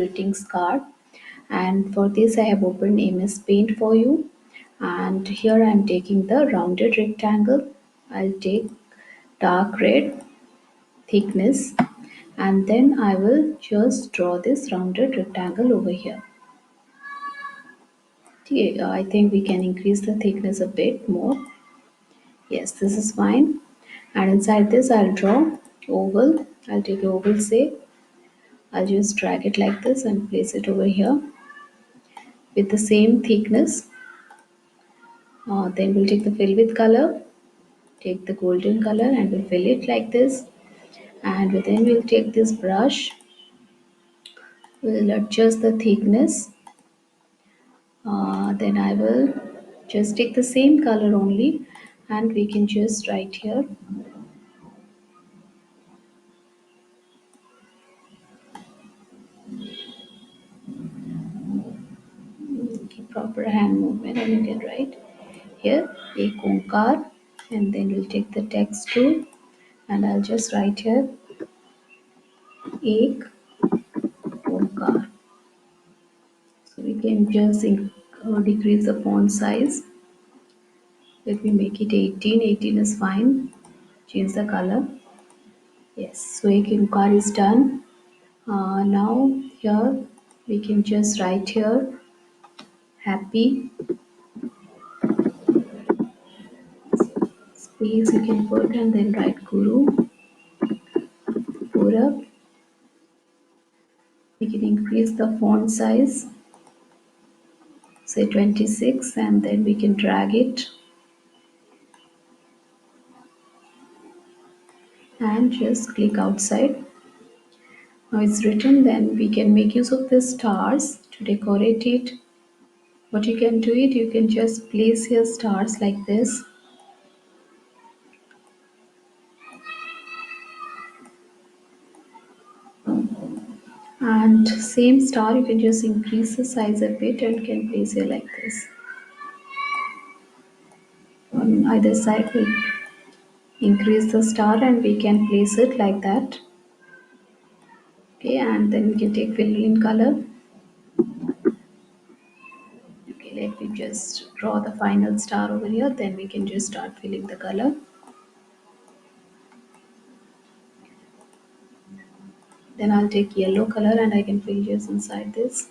greetings card. And for this I have opened MS Paint for you. And here I am taking the rounded rectangle. I'll take dark red thickness, and then I will just draw this rounded rectangle over here. Okay, I think we can increase the thickness a bit more. Yes, this is fine. And inside this I'll draw oval. I'll take oval shape. I'll just drag it like this and place it over here with the same thickness. Then we'll take the fill with color, take the golden color and we'll fill it like this. And then we'll take this brush, we'll adjust the thickness. Then I will just take the same color only, and we can just write here. Okay, proper hand movement, and you can write here ek Onkar, and then we'll take the text tool and I'll just write here ek Onkar. So we can just decrease the font size. Let me make it 18. 18 is fine. Change the color. Yes, so ek Onkar is done. Now here we can just write here happy space you can put and then write Guru Purab. We can increase the font size, say 26, and then we can drag it and just click outside. Now it's written, then we can make use of the stars to decorate it. What you can do it, you can just place your stars like this. And same star, you can just increase the size a bit and can place it like this. On either side, we'll increase the star and we can place it like that. Okay, and then we can take fill in color. Okay, let me just draw the final star over here, then we can just start filling the color. Then I'll take yellow color and I can fill just inside this.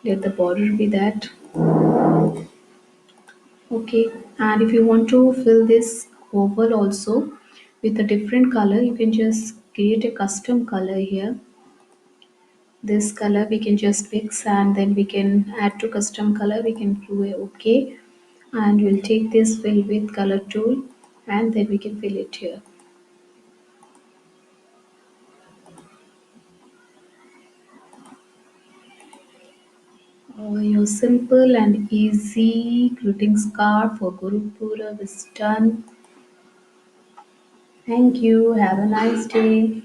Let the border be that. Okay, and if you want to fill this oval also with a different color, you can just create a custom color here. This color we can just mix and then we can add to custom color. We can do a OK, and we'll take this fill with color tool and then we can fill it here. Your simple and easy greetings card for Guru Purab is done. Thank you. Have a nice day.